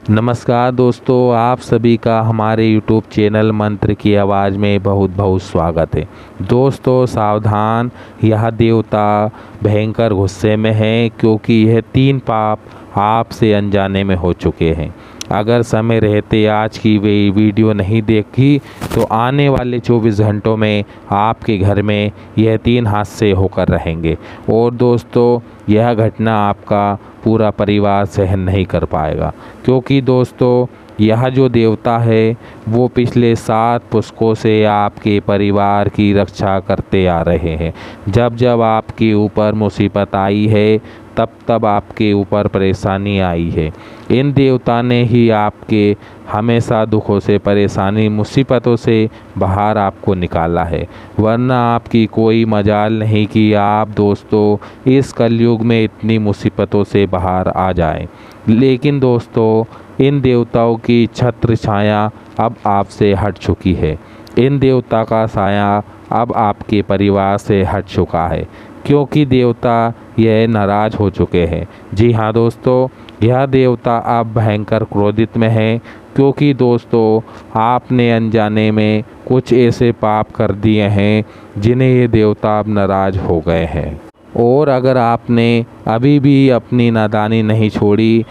नमस्कार दोस्तों, आप सभी का हमारे YouTube चैनल मंत्र की आवाज़ में बहुत बहुत स्वागत है। दोस्तों सावधान, यह देवता भयंकर गुस्से में है क्योंकि यह 3 पाप आपसे अनजाने में हो चुके हैं। अगर समय रहते आज की वे वीडियो नहीं देखी तो आने वाले 24 घंटों में आपके घर में यह 3 हादसे होकर रहेंगे और दोस्तों यह घटना आपका पूरा परिवार सहन नहीं कर पाएगा, क्योंकि दोस्तों यह जो देवता है वो पिछले 7 पुस्तकों से आपके परिवार की रक्षा करते आ रहे हैं। जब जब आपके ऊपर मुसीबत आई है तब तब आपके ऊपर परेशानी आई है। इन देवता ने ही आपके हमेशा दुखों से, परेशानी, मुसीबतों से बाहर आपको निकाला है, वरना आपकी कोई मजाल नहीं कि आप दोस्तों इस कलयुग में इतनी मुसीबतों से बाहर आ जाएं। लेकिन दोस्तों इन देवताओं की छत्र छाया अब आपसे हट चुकी है। इन देवता का साया अब आपके परिवार से हट चुका है, क्योंकि देवता यह नाराज़ हो चुके हैं। जी हाँ दोस्तों, यह देवता अब भयंकर क्रोधित में है, क्योंकि दोस्तों आपने अनजाने में कुछ ऐसे पाप कर दिए हैं जिन्हें ये देवता अब नाराज़ हो गए हैं। और अगर आपने अभी भी अपनी नादानी नहीं छोड़ी,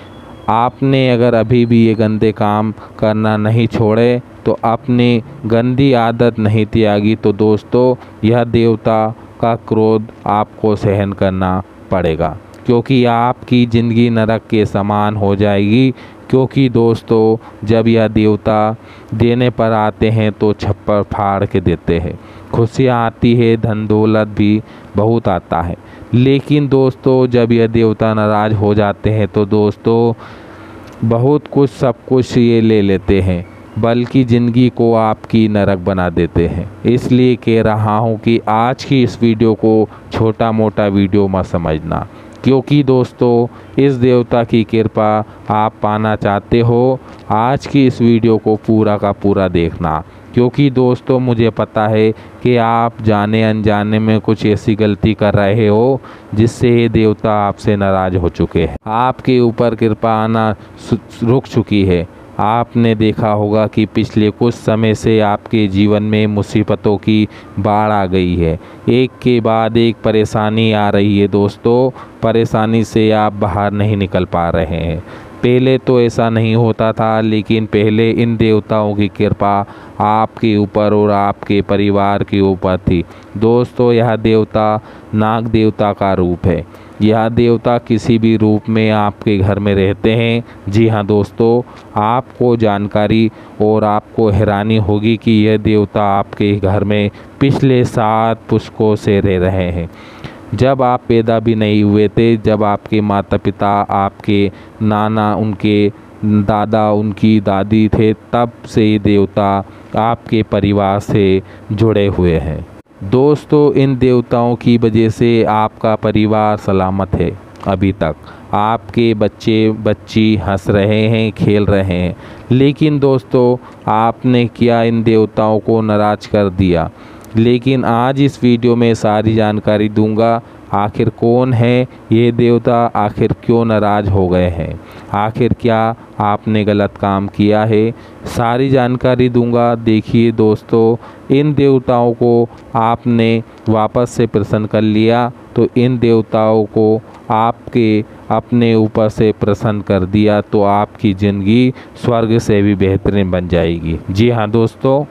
आपने अगर अभी भी ये गंदे काम करना नहीं छोड़े, तो अपनी गंदी आदत नहीं त्यागी, तो दोस्तों यह देवता का क्रोध आपको सहन करना पड़ेगा, क्योंकि आपकी ज़िंदगी नरक के समान हो जाएगी। क्योंकि दोस्तों जब यह देवता देने पर आते हैं तो छप्पर फाड़ के देते हैं। खुशियाँ आती है, धन दौलत भी बहुत आता है, लेकिन दोस्तों जब यह देवता नाराज़ हो जाते हैं तो दोस्तों बहुत कुछ, सब कुछ ये ले लेते हैं, बल्कि ज़िंदगी को आपकी नरक बना देते हैं। इसलिए कह रहा हूँ कि आज की इस वीडियो को छोटा मोटा वीडियो मत समझना, क्योंकि दोस्तों इस देवता की कृपा आप पाना चाहते हो, आज की इस वीडियो को पूरा का पूरा देखना। क्योंकि दोस्तों मुझे पता है कि आप जाने अनजाने में कुछ ऐसी गलती कर रहे हो जिससे ये देवता आपसे नाराज़ हो चुके हैं, आपके ऊपर कृपा आना रुक चुकी है। आपने देखा होगा कि पिछले कुछ समय से आपके जीवन में मुसीबतों की बाढ़ आ गई है, एक के बाद एक परेशानी आ रही है दोस्तों। परेशानी से आप बाहर नहीं निकल पा रहे हैं। पहले तो ऐसा नहीं होता था, लेकिन पहले इन देवताओं की कृपा आपके ऊपर और आपके परिवार के ऊपर थी। दोस्तों यह देवता नाग देवता का रूप है। यह देवता किसी भी रूप में आपके घर में रहते हैं। जी हाँ दोस्तों, आपको जानकारी और आपको हैरानी होगी कि यह देवता आपके घर में पिछले 7 पुस्तकों से रह रहे हैं। जब आप पैदा भी नहीं हुए थे, जब आपके माता पिता, आपके नाना, उनके दादा, उनकी दादी थे, तब से ये देवता आपके परिवार से जुड़े हुए हैं। दोस्तों इन देवताओं की वजह से आपका परिवार सलामत है। अभी तक आपके बच्चे बच्ची हंस रहे हैं, खेल रहे हैं, लेकिन दोस्तों आपने क्या इन देवताओं को नाराज़ कर दिया। लेकिन आज इस वीडियो में सारी जानकारी दूंगा, आखिर कौन है ये देवता, आखिर क्यों नाराज़ हो गए हैं, आखिर क्या आपने गलत काम किया है, सारी जानकारी दूंगा। देखिए दोस्तों, इन देवताओं को आपने वापस से प्रसन्न कर लिया तो इन देवताओं को आपके अपने ऊपर से प्रसन्न कर दिया तो आपकी ज़िंदगी स्वर्ग से भी बेहतरीन बन जाएगी। जी हाँ दोस्तों,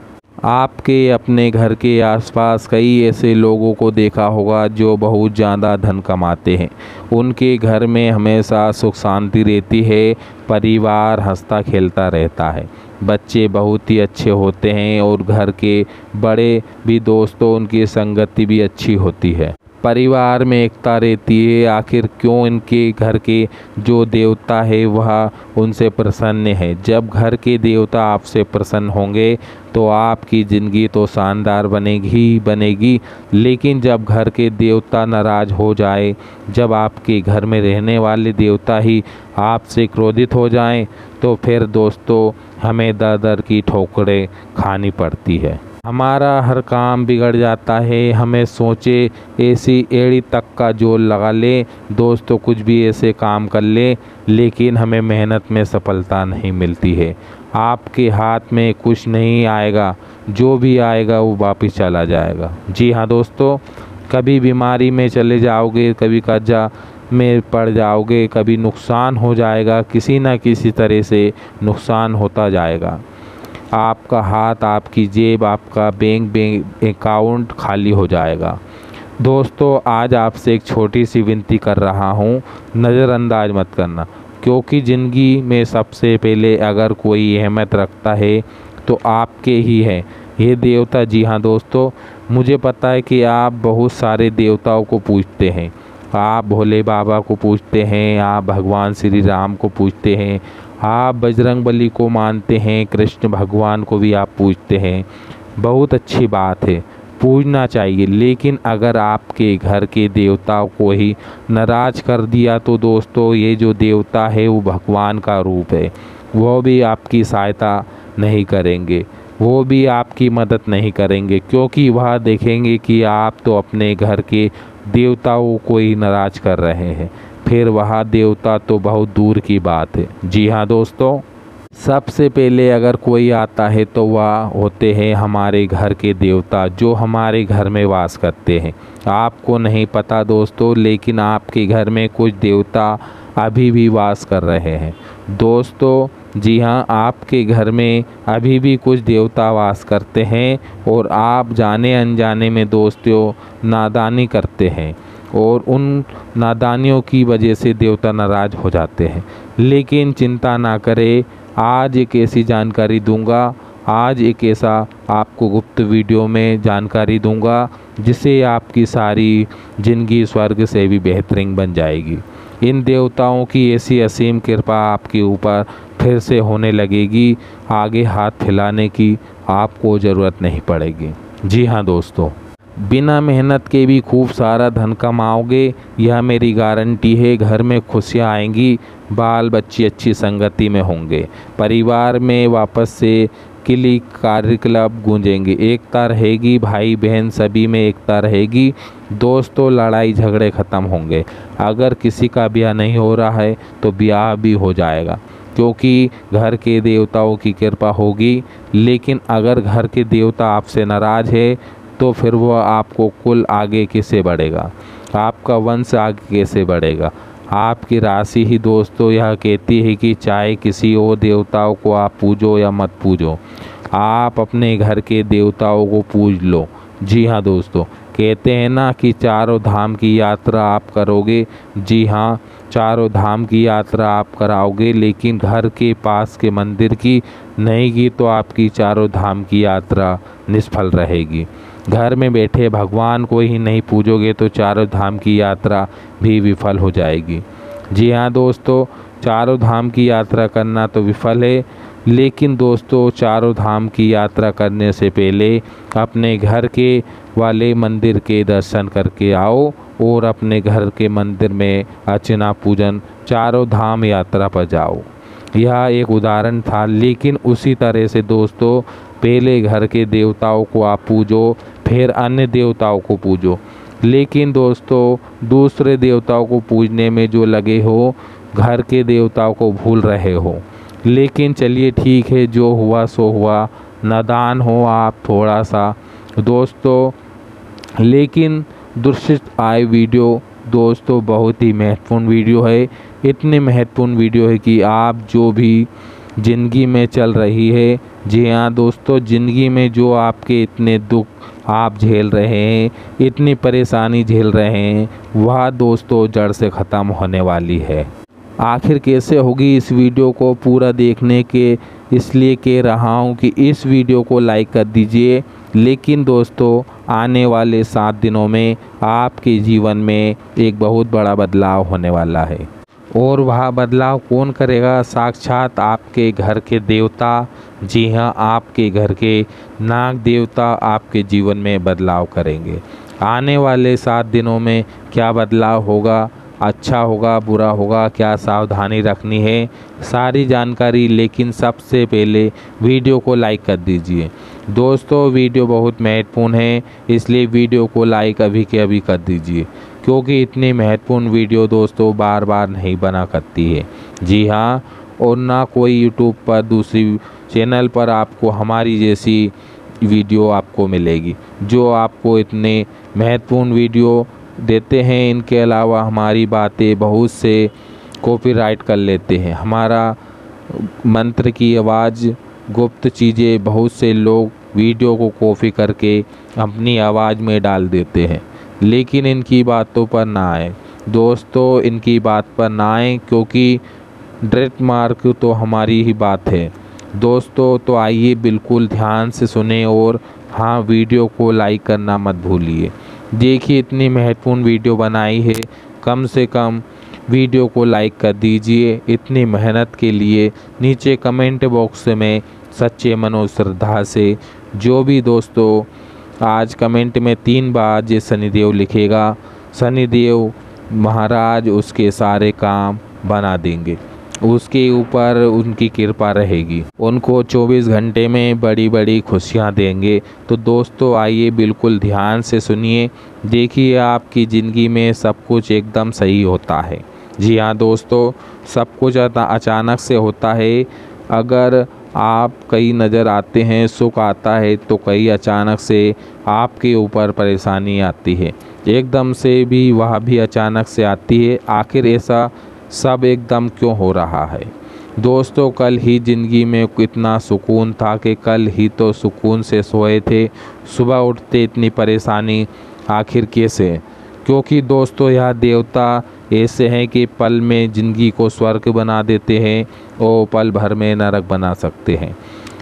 आपके अपने घर के आसपास कई ऐसे लोगों को देखा होगा जो बहुत ज़्यादा धन कमाते हैं। उनके घर में हमेशा सुख शांति रहती है, परिवार हंसता खेलता रहता है, बच्चे बहुत ही अच्छे होते हैं और घर के बड़े भी दोस्तों उनकी संगति भी अच्छी होती है, परिवार में एकता रहती है। आखिर क्यों इनके घर के जो देवता है वह उनसे प्रसन्न है। जब घर के देवता आपसे प्रसन्न होंगे तो आपकी ज़िंदगी तो शानदार बनेगी ही बनेगी। लेकिन जब घर के देवता नाराज़ हो जाए, जब आपके घर में रहने वाले देवता ही आपसे क्रोधित हो जाएं, तो फिर दोस्तों हमें दर दर की ठोकरें खानी पड़ती है। हमारा हर काम बिगड़ जाता है। हमें सोचे ऐसी एड़ी तक का जोर लगा ले दोस्तों, कुछ भी ऐसे काम कर ले, लेकिन हमें मेहनत में सफलता नहीं मिलती है। आपके हाथ में कुछ नहीं आएगा, जो भी आएगा वो वापस चला जाएगा। जी हाँ दोस्तों, कभी बीमारी में चले जाओगे, कभी कर्जा में पड़ जाओगे, कभी नुकसान हो जाएगा, किसी न किसी तरह से नुकसान होता जाएगा। आपका हाथ, आपकी जेब, आपका बैंक अकाउंट खाली हो जाएगा। दोस्तों, आज आपसे एक छोटी सी विनती कर रहा हूँ, नज़रअंदाज मत करना, क्योंकि ज़िंदगी में सबसे पहले अगर कोई अहमियत रखता है तो आपके ही है ये देवता। जी हाँ दोस्तों, मुझे पता है कि आप बहुत सारे देवताओं को पूजते हैं। आप भोले बाबा को पूजते हैं, आप भगवान श्री राम को पूजते हैं, आप बजरंगबली को मानते हैं, कृष्ण भगवान को भी आप पूजते हैं। बहुत अच्छी बात है, पूजना चाहिए। लेकिन अगर आपके घर के देवताओं को ही नाराज़ कर दिया तो दोस्तों, ये जो देवता है वो भगवान का रूप है, वो भी आपकी सहायता नहीं करेंगे, वो भी आपकी मदद नहीं करेंगे, क्योंकि वह देखेंगे कि आप तो अपने घर के देवताओं को ही नाराज़ कर रहे हैं। फिर वह देवता तो बहुत दूर की बात है। जी हाँ दोस्तों, सबसे पहले अगर कोई आता है तो वह होते हैं हमारे घर के देवता, जो हमारे घर में वास करते हैं। आपको नहीं पता दोस्तों, लेकिन आपके घर में कुछ देवता अभी भी वास कर रहे हैं दोस्तों। जी हाँ, आपके घर में अभी भी कुछ देवता वास करते हैं और आप जाने अनजाने में दोस्तों नादानी करते हैं, और उन नादानियों की वजह से देवता नाराज़ हो जाते हैं। लेकिन चिंता ना करें, आज एक ऐसी जानकारी दूंगा, आज एक ऐसा आपको गुप्त वीडियो में जानकारी दूंगा जिससे आपकी सारी ज़िंदगी स्वर्ग से भी बेहतरीन बन जाएगी। इन देवताओं की ऐसी असीम कृपा आपके ऊपर फिर से होने लगेगी, आगे हाथ फैलाने की आपको ज़रूरत नहीं पड़ेगी। जी हाँ दोस्तों, बिना मेहनत के भी खूब सारा धन कमाओगे, यह मेरी गारंटी है। घर में खुशियाँ आएंगी, बाल बच्चे अच्छी संगति में होंगे, परिवार में वापस से किली कार्य क्लब गूंजेंगे, एकता रहेगी, भाई बहन सभी में एकता रहेगी दोस्तों, लड़ाई झगड़े ख़त्म होंगे। अगर किसी का ब्याह नहीं हो रहा है तो ब्याह भी हो जाएगा, क्योंकि घर के देवताओं की कृपा होगी। लेकिन अगर घर के देवता आपसे नाराज़ है तो फिर वह आपको कुल आगे कैसे बढ़ेगा, आपका वंश आगे कैसे बढ़ेगा। आपकी राशि ही दोस्तों यह कहती है कि चाहे किसी और देवताओं को आप पूजो या मत पूजो, आप अपने घर के देवताओं को पूज लो। जी हाँ दोस्तों, कहते हैं ना कि चारों धाम की यात्रा आप करोगे। जी हाँ, चारों धाम की यात्रा आप कराओगे, लेकिन घर के पास के मंदिर की नहीं की तो आपकी चारों धाम की यात्रा निष्फल रहेगी। घर में बैठे भगवान को ही नहीं पूजोगे तो चारों धाम की यात्रा भी विफल हो जाएगी। जी हाँ दोस्तों, चारों धाम की यात्रा करना तो विफल है, लेकिन दोस्तों चारों धाम की यात्रा करने से पहले अपने घर के वाले मंदिर के दर्शन करके आओ और अपने घर के मंदिर में अर्चना पूजन चारों धाम यात्रा पर जाओ। यह एक उदाहरण था, लेकिन उसी तरह से दोस्तों पहले घर के देवताओं को आप पूजो, फिर अन्य देवताओं को पूजो। लेकिन दोस्तों दूसरे देवताओं को पूजने में जो लगे हो, घर के देवताओं को भूल रहे हो। लेकिन चलिए ठीक है, जो हुआ सो हुआ, नादान हो आप थोड़ा सा दोस्तों। लेकिन दुरुस्त आए वीडियो दोस्तों बहुत ही महत्वपूर्ण वीडियो है। इतने महत्वपूर्ण वीडियो है कि आप जो भी ज़िंदगी में चल रही है, जी हाँ दोस्तों, ज़िंदगी में जो आपके इतने दुख आप झेल रहे हैं, इतनी परेशानी झेल रहे हैं, वह दोस्तों जड़ से ख़त्म होने वाली है। आखिर कैसे होगी, इस वीडियो को पूरा देखने के इसलिए कह रहा हूँ कि इस वीडियो को लाइक कर दीजिए। लेकिन दोस्तों आने वाले 7 दिनों में आपके जीवन में एक बहुत बड़ा बदलाव होने वाला है, और वह बदलाव कौन करेगा? साक्षात आपके घर के देवता। जी हाँ, आपके घर के नाग देवता आपके जीवन में बदलाव करेंगे। आने वाले 7 दिनों में क्या बदलाव होगा, अच्छा होगा, बुरा होगा, क्या सावधानी रखनी है, सारी जानकारी। लेकिन सबसे पहले वीडियो को लाइक कर दीजिए। दोस्तों वीडियो बहुत महत्वपूर्ण है, इसलिए वीडियो को लाइक अभी के अभी कर दीजिए, क्योंकि इतनी महत्वपूर्ण वीडियो दोस्तों बार बार नहीं बना करती है। जी हाँ, और ना कोई यूट्यूब पर दूसरी चैनल पर आपको हमारी जैसी वीडियो आपको मिलेगी जो आपको इतने महत्वपूर्ण वीडियो देते हैं। इनके अलावा हमारी बातें बहुत से कॉपीराइट कर लेते हैं। हमारा मंत्र की आवाज़ गुप्त चीज़ें बहुत से लोग वीडियो को कॉपी करके अपनी आवाज़ में डाल देते हैं, लेकिन इनकी बातों पर ना आए दोस्तों, इनकी बात पर ना आए, क्योंकि ट्रेडमार्क तो हमारी ही बात है दोस्तों। तो आइए बिल्कुल ध्यान से सुने और हाँ, वीडियो को लाइक करना मत भूलिए। देखिए इतनी महत्वपूर्ण वीडियो बनाई है, कम से कम वीडियो को लाइक कर दीजिए। इतनी मेहनत के लिए नीचे कमेंट बॉक्स में सच्चे मनोश्रद्धा से जो भी दोस्तों आज कमेंट में 3 बार जय शनिदेव लिखेगा, शनिदेव महाराज उसके सारे काम बना देंगे, उसके ऊपर उनकी कृपा रहेगी, उनको 24 घंटे में बड़ी बड़ी खुशियां देंगे। तो दोस्तों आइए बिल्कुल ध्यान से सुनिए, देखिए आपकी ज़िंदगी में सब कुछ एकदम सही होता है। जी हाँ दोस्तों, सब कुछ अचानक से होता है। अगर आप कई नज़र आते हैं, सुख आता है, तो कई अचानक से आपके ऊपर परेशानी आती है, एकदम से भी वह भी अचानक से आती है। आखिर ऐसा सब एकदम क्यों हो रहा है दोस्तों? कल ही ज़िंदगी में कितना सुकून था कि कल ही तो सुकून से सोए थे, सुबह उठते इतनी परेशानी आखिर कैसे? क्योंकि दोस्तों यह देवता ऐसे हैं कि पल में ज़िंदगी को स्वर्ग बना देते हैं और पल भर में नरक बना सकते हैं।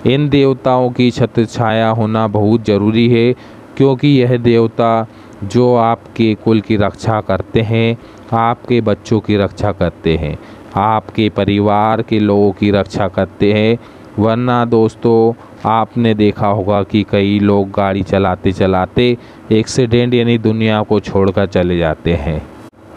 इन देवताओं की छत्र छाया होना बहुत ज़रूरी है, क्योंकि यह देवता जो आपके कुल की रक्षा करते हैं, आपके बच्चों की रक्षा करते हैं, आपके परिवार के लोगों की रक्षा करते हैं। वरना दोस्तों आपने देखा होगा कि कई लोग गाड़ी चलाते चलाते एक्सीडेंट यानी दुनिया को छोड़कर चले जाते हैं।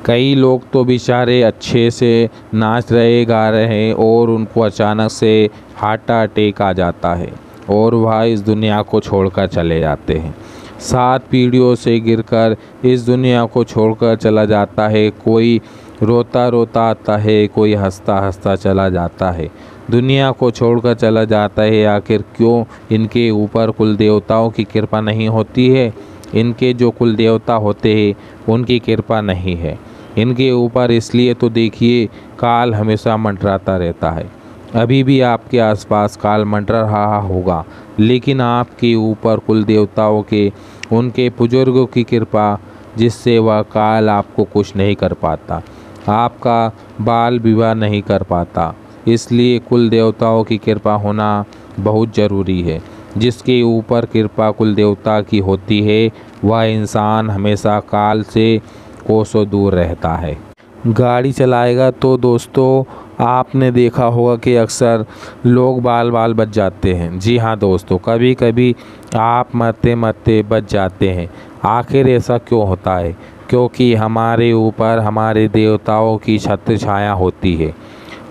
कई लोग तो बेचारे अच्छे से नाच रहे गा रहे हैं और उनको अचानक से हार्ट अटैक आ जाता है और वह इस दुनिया को छोड़कर चले जाते हैं। 7 पीढ़ियों से गिरकर इस दुनिया को छोड़कर चला जाता है। कोई रोता रोता आता है, कोई हंसता हंसता चला जाता है, दुनिया को छोड़कर चला जाता है। आखिर क्यों? इनके ऊपर कुल देवताओं की कृपा नहीं होती है। इनके जो कुल देवता होते हैं उनकी कृपा नहीं है इनके ऊपर, इसलिए तो देखिए काल हमेशा मंडराता रहता है। अभी भी आपके आसपास काल मंडरा रहा होगा, लेकिन आपके ऊपर कुल देवताओं के उनके बुजुर्गों की कृपा, जिससे वह काल आपको कुछ नहीं कर पाता, आपका बाल विवाह नहीं कर पाता। इसलिए कुल देवताओं की कृपा होना बहुत ज़रूरी है। जिसके ऊपर कृपा कुल देवता की होती है वह इंसान हमेशा काल से कोसों दूर रहता है। गाड़ी चलाएगा तो दोस्तों आपने देखा होगा कि अक्सर लोग बाल बाल बच जाते हैं। जी हाँ दोस्तों, कभी कभी आप मरते मरते बच जाते हैं। आखिर ऐसा क्यों होता है? क्योंकि हमारे ऊपर हमारे देवताओं की छत्र छाया होती है।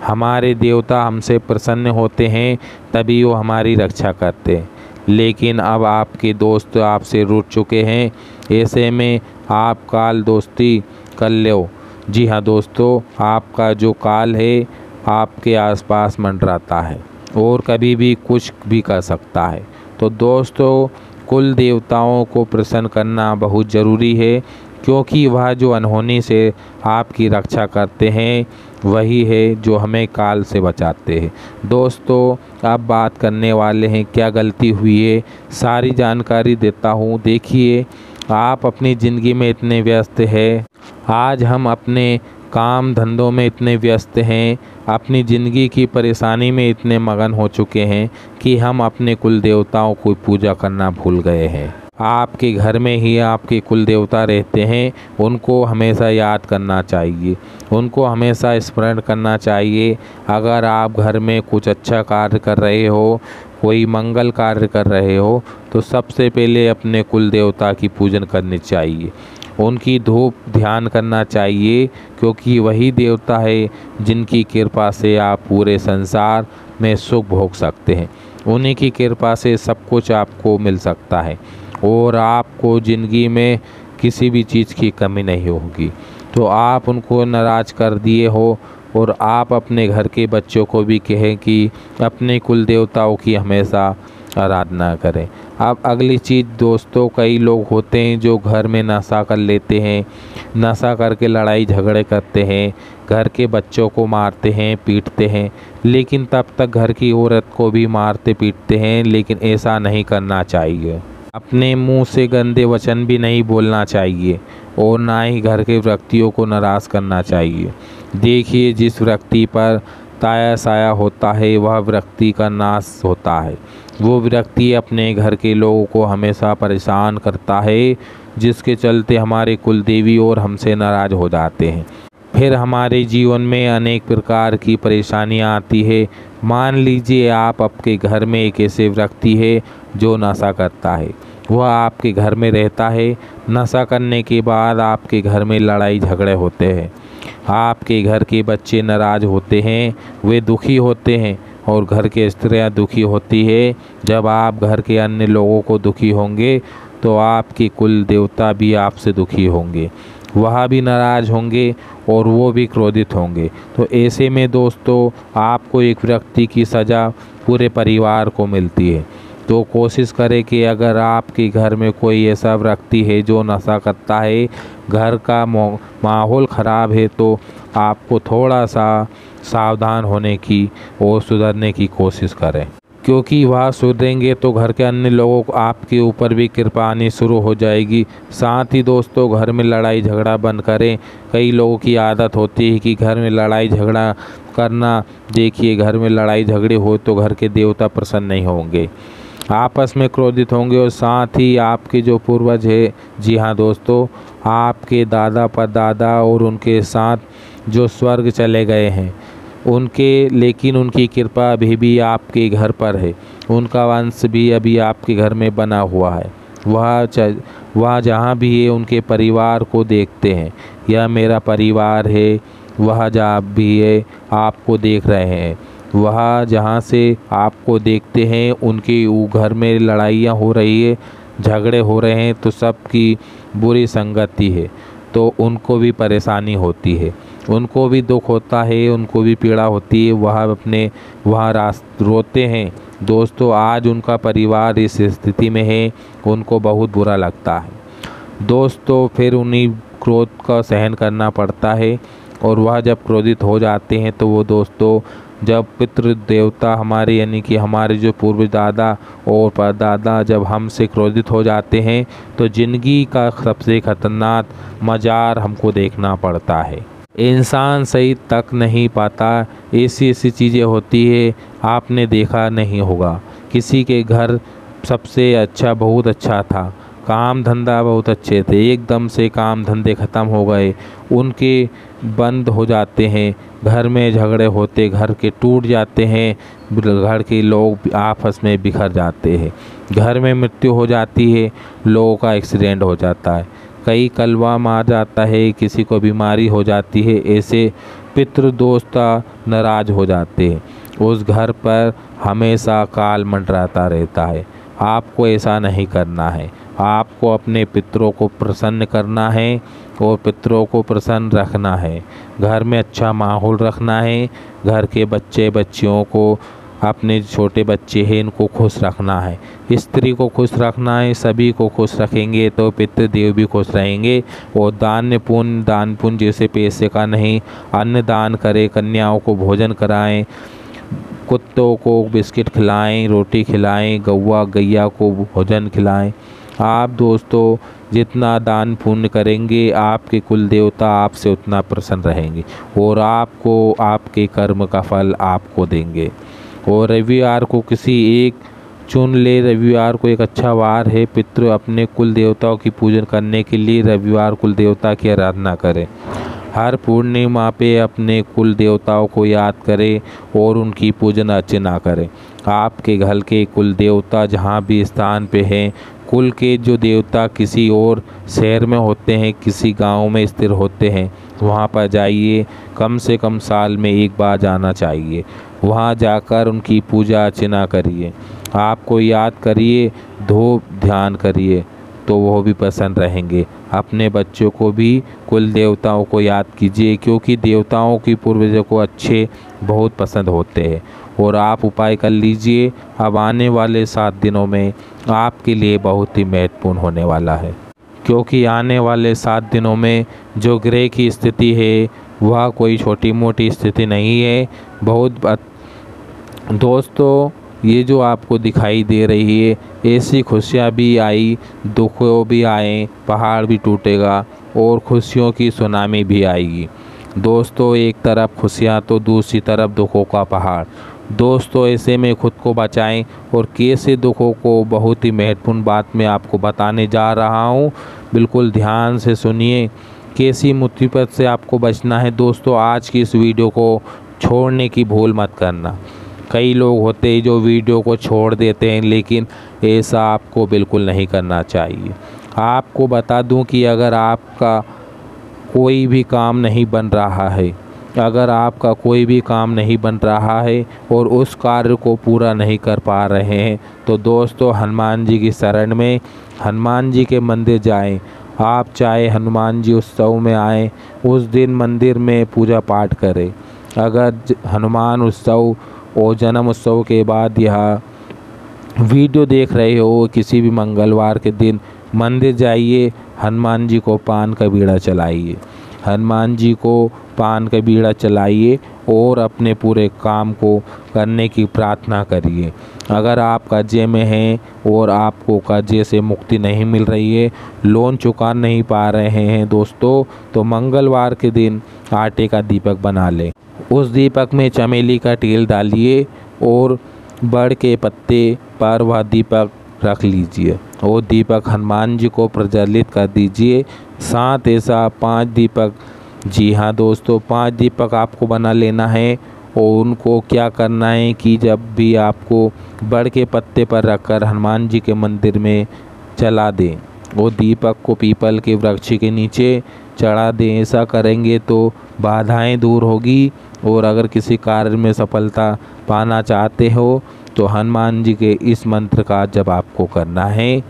हमारे देवता हमसे प्रसन्न होते हैं, तभी वो हमारी रक्षा करते हैं। लेकिन अब आपके दोस्त आपसे रूठ चुके हैं, ऐसे में आप काल दोस्ती कर लो। जी हाँ दोस्तों, आपका जो काल है आपके आसपास मंडराता है और कभी भी कुछ भी कर सकता है। तो दोस्तों कुल देवताओं को प्रसन्न करना बहुत ज़रूरी है, क्योंकि वह जो अनहोनी से आपकी रक्षा करते हैं वही है जो हमें काल से बचाते हैं। दोस्तों अब बात करने वाले हैं क्या गलती हुई है, सारी जानकारी देता हूँ। देखिए आप अपनी ज़िंदगी में इतने व्यस्त हैं, आज हम अपने काम धंधों में इतने व्यस्त हैं, अपनी ज़िंदगी की परेशानी में इतने मगन हो चुके हैं कि हम अपने कुल देवताओं को पूजा करना भूल गए हैं। आपके घर में ही आपके कुल देवता रहते हैं, उनको हमेशा याद करना चाहिए, उनको हमेशा स्मरण करना चाहिए। अगर आप घर में कुछ अच्छा कार्य कर रहे हो, कोई मंगल कार्य कर रहे हो, तो सबसे पहले अपने कुल देवता की पूजन करनी चाहिए। उनकी धूप ध्यान करना चाहिए, क्योंकि वही देवता है जिनकी कृपा से आप पूरे संसार में सुख भोग सकते हैं। उन्हीं की कृपा से सब कुछ आपको मिल सकता है और आपको ज़िंदगी में किसी भी चीज़ की कमी नहीं होगी। तो आप उनको नाराज़ कर दिए हो और आप अपने घर के बच्चों को भी कहें कि अपने कुल देवताओं की हमेशा आराधना करें। अब अगली चीज़ दोस्तों, कई लोग होते हैं जो घर में नशा कर लेते हैं, नशा करके लड़ाई झगड़े करते हैं, घर के बच्चों को मारते हैं, पीटते हैं, लेकिन तब तक घर की औरत को भी मारते पीटते हैं। लेकिन ऐसा नहीं करना चाहिए। अपने मुंह से गंदे वचन भी नहीं बोलना चाहिए और ना ही घर के व्यक्तियों को नाराज़ करना चाहिए। देखिए, जिस व्यक्ति पर ताया साया होता है वह व्यक्ति का नाश होता है। वो व्यक्ति अपने घर के लोगों को हमेशा परेशान करता है, जिसके चलते हमारे कुल देवी और हमसे नाराज़ हो जाते हैं। फिर हमारे जीवन में अनेक प्रकार की परेशानियां आती है। मान लीजिए आप आपके घर में एक ऐसे व्यक्ति है जो नशा करता है, वह आपके घर में रहता है। नशा करने के बाद आपके घर में लड़ाई झगड़े होते हैं, आपके घर के बच्चे नाराज़ होते हैं, वे दुखी होते हैं और घर की स्त्रियां दुखी होती है। जब आप घर के अन्य लोगों को दुखी होंगे तो आपके कुल देवता भी आपसे दुखी होंगे, वह भी नाराज़ होंगे और वो भी क्रोधित होंगे। तो ऐसे में दोस्तों, आपको एक व्यक्ति की सज़ा पूरे परिवार को मिलती है। तो कोशिश करें कि अगर आपके घर में कोई ऐसा व्यक्ति है जो नशा करता है, घर का माहौल ख़राब है, तो आपको थोड़ा सा सावधान होने की और सुधरने की कोशिश करें, क्योंकि वह सुधरेंगे तो घर के अन्य लोगों को आपके ऊपर भी कृपा आनी शुरू हो जाएगी। साथ ही दोस्तों, घर में लड़ाई झगड़ा बंद करें। कई लोगों की आदत होती है कि घर में लड़ाई झगड़ा करना। देखिए, घर में लड़ाई झगड़े हो तो घर के देवता प्रसन्न नहीं होंगे, आपस में क्रोधित होंगे और साथ ही आपके जो पूर्वज है, जी हाँ दोस्तों, आपके दादा परदादा और उनके साथ जो स्वर्ग चले गए हैं उनके, लेकिन उनकी कृपा अभी भी आपके घर पर है। उनका वंश भी अभी आपके घर में बना हुआ है। वह जहाँ भी है उनके परिवार को देखते हैं। यह मेरा परिवार है, वह जहाँ भी है आपको देख रहे हैं। वह जहाँ से आपको देखते हैं उनके घर में लड़ाइयाँ हो रही है, झगड़े हो रहे हैं, तो सबकी बुरी संगति है, तो उनको भी परेशानी होती है, उनको भी दुख होता है, उनको भी पीड़ा होती है। वह रोते हैं। दोस्तों, आज उनका परिवार इस स्थिति में है, उनको बहुत बुरा लगता है। दोस्तों, फिर उन्हीं क्रोध का सहन करना पड़ता है और वह जब क्रोधित हो जाते हैं तो वो दोस्तों, जब पितृ देवता हमारे यानी कि हमारे जो पूर्व दादा और परदादा जब हमसे क्रोधित हो जाते हैं तो ज़िंदगी का सबसे खतरनाक मज़ार हमको देखना पड़ता है। इंसान सही तक नहीं पाता, ऐसी चीज़ें होती है। आपने देखा नहीं होगा, किसी के घर सबसे अच्छा बहुत अच्छा था, काम धंधा बहुत अच्छे थे, एकदम से काम धंधे ख़त्म हो गए, उनके बंद हो जाते हैं, घर में झगड़े होते, घर के टूट जाते हैं, घर के लोग आपस में बिखर जाते हैं, घर में मृत्यु हो जाती है, लोगों का एक्सीडेंट हो जाता है, कई कलवा मार जाता है, किसी को बीमारी हो जाती है। ऐसे पितृ दोस्ता नाराज हो जाते हैं, उस घर पर हमेशा काल मंडराता रहता है। आपको ऐसा नहीं करना है, आपको अपने पितरों को प्रसन्न करना है और पितरों को प्रसन्न रखना है, घर में अच्छा माहौल रखना है, घर के बच्चे बच्चियों को, अपने छोटे बच्चे हैं इनको खुश रखना है, स्त्री को खुश रखना है। सभी को खुश रखेंगे तो पितृदेव भी खुश रहेंगे। और दान पुण्य जैसे पैसे का नहीं, अन्न दान करें, कन्याओं को भोजन कराएं, कुत्तों को बिस्किट खिलाएं, रोटी खिलाएं, गैया को भोजन खिलाएं। आप दोस्तों जितना दान पुण्य करेंगे आपके कुल देवता आपसे उतना प्रसन्न रहेंगे और आपको आपके कर्म का फल आपको देंगे। और रविवार को किसी एक चुन ले, रविवार को एक अच्छा वार है, पितृ अपने कुल देवताओं की पूजन करने के लिए रविवार कुल देवता की आराधना करें। हर पूर्णिमा पे अपने कुल देवताओं को याद करें और उनकी पूजन अर्चना करें। आपके घर के कुल देवता जहाँ भी स्थान पे हैं, कुल के जो देवता किसी और शहर में होते हैं, किसी गांव में स्थिर होते हैं, वहां पर जाइए। कम से कम साल में एक बार जाना चाहिए। वहां जाकर उनकी पूजा अर्चना करिए, आपको याद करिए, धूप ध्यान करिए, तो वो भी प्रसन्न रहेंगे। अपने बच्चों को भी कुल देवताओं को याद कीजिए, क्योंकि देवताओं की पूर्वजों को अच्छे बहुत पसंद होते हैं। और आप उपाय कर लीजिए। अब आने वाले 7 दिनों में आपके लिए बहुत ही महत्वपूर्ण होने वाला है, क्योंकि आने वाले 7 दिनों में जो ग्रह की स्थिति है वह कोई छोटी मोटी स्थिति नहीं है। दोस्तों, ये जो आपको दिखाई दे रही है, ऐसी खुशियाँ भी आई, दुखों भी आए, पहाड़ भी टूटेगा और खुशियों की सुनामी भी आएगी। दोस्तों, एक तरफ खुशियाँ तो दूसरी तरफ दुखों का पहाड़। दोस्तों, ऐसे में खुद को बचाएं और कैसे दुखों को, बहुत ही महत्वपूर्ण बात मैं आपको बताने जा रहा हूँ, बिल्कुल ध्यान से सुनिए। कैसी मुसीबत से आपको बचना है। दोस्तों, आज की इस वीडियो को छोड़ने की भूल मत करना। कई लोग होते हैं जो वीडियो को छोड़ देते हैं, लेकिन ऐसा आपको बिल्कुल नहीं करना चाहिए। आपको बता दूं कि अगर आपका कोई भी काम नहीं बन रहा है, अगर आपका कोई भी काम नहीं बन रहा है और उस कार्य को पूरा नहीं कर पा रहे हैं, तो दोस्तों हनुमान जी की शरण में, हनुमान जी के मंदिर जाएं। आप चाहे हनुमान जी उत्सव में आएँ, उस दिन मंदिर में पूजा पाठ करें। अगर हनुमान उत्सव और जन्म उत्सव के बाद यह वीडियो देख रहे हो, किसी भी मंगलवार के दिन मंदिर जाइए, हनुमान जी को पान का बीड़ा चलाइए, हनुमान जी को पान का बीड़ा चलाइए और अपने पूरे काम को करने की प्रार्थना करिए। अगर आप कर्जे में हैं और आपको कर्जे से मुक्ति नहीं मिल रही है, लोन चुका नहीं पा रहे हैं दोस्तों, तो मंगलवार के दिन आटे का दीपक बना लें। उस दीपक में चमेली का तेल डालिए और बड़ के पत्ते पर वह दीपक रख लीजिए और दीपक हनुमान जी को प्रज्वलित कर दीजिए। साथ ऐसा 5 दीपक, जी हाँ दोस्तों, 5 दीपक आपको बना लेना है। और उनको क्या करना है कि जब भी आपको बड़ के पत्ते पर रखकर हनुमान जी के मंदिर में चला दें, वो दीपक को पीपल के वृक्ष के नीचे चढ़ा दें। ऐसा करेंगे तो बाधाएं दूर होगी। और अगर किसी कार्य में सफलता पाना चाहते हो तो हनुमान जी के इस मंत्र का जब आपको करना है,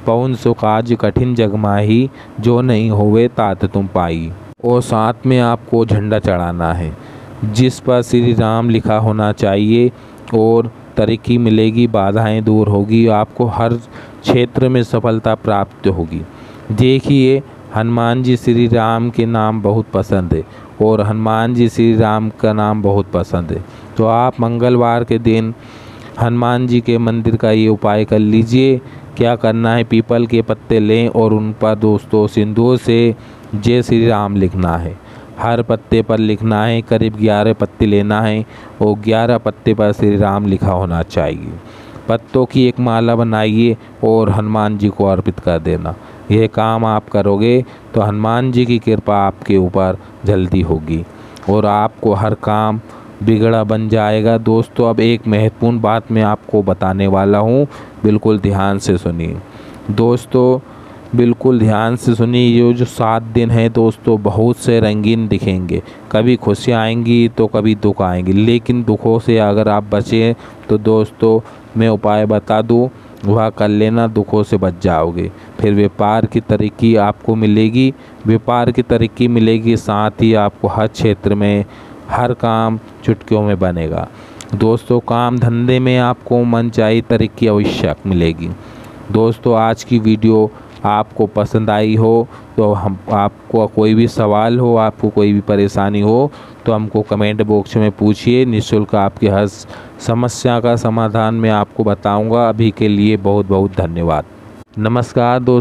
पवन सो काज कठिन जग माही, जो नहीं होवे तात तुम पाई। और साथ में आपको झंडा चढ़ाना है जिस पर श्री राम लिखा होना चाहिए, और तरक्की मिलेगी, बाधाएं दूर होगी, आपको हर क्षेत्र में सफलता प्राप्त होगी। देखिए, हनुमान जी श्री राम के नाम बहुत पसंद है और हनुमान जी श्री राम का नाम बहुत पसंद है। तो आप मंगलवार के दिन हनुमान जी के मंदिर का ये उपाय कर लीजिए। क्या करना है, पीपल के पत्ते लें और उन पर दोस्तों सिंदूर से जय श्री राम लिखना है। हर पत्ते पर लिखना है, करीब 11 पत्ते लेना है और 11 पत्ते पर श्री राम लिखा होना चाहिए। पत्तों की एक माला बनाइए और हनुमान जी को अर्पित कर देना। यह काम आप करोगे तो हनुमान जी की कृपा आपके ऊपर जल्दी होगी और आपको हर काम बिगड़ा बन जाएगा। दोस्तों, अब एक महत्वपूर्ण बात मैं आपको बताने वाला हूँ, बिल्कुल ध्यान से सुनिए। दोस्तों, बिल्कुल ध्यान से सुनिए। ये जो 7 दिन हैं दोस्तों, बहुत से रंगीन दिखेंगे। कभी खुशियाँ आएंगी तो कभी दुख आएंगे, लेकिन दुखों से अगर आप बचें तो दोस्तों मैं उपाय बता दूं, वह कर लेना, दुखों से बच जाओगे। फिर व्यापार की तरक्की आपको मिलेगी, व्यापार की तरक्की मिलेगी, साथ ही आपको हर क्षेत्र में हर काम चुटकियों में बनेगा। दोस्तों, काम धंधे में आपको मनचाही तरक्की आवश्यक मिलेगी। दोस्तों, आज की वीडियो आपको पसंद आई हो तो आपको कोई भी सवाल हो, आपको कोई भी परेशानी हो तो हमको कमेंट बॉक्स में पूछिए। निःशुल्क आपकी हर समस्या का समाधान मैं आपको बताऊंगा। अभी के लिए बहुत बहुत धन्यवाद। नमस्कार दोस्तों।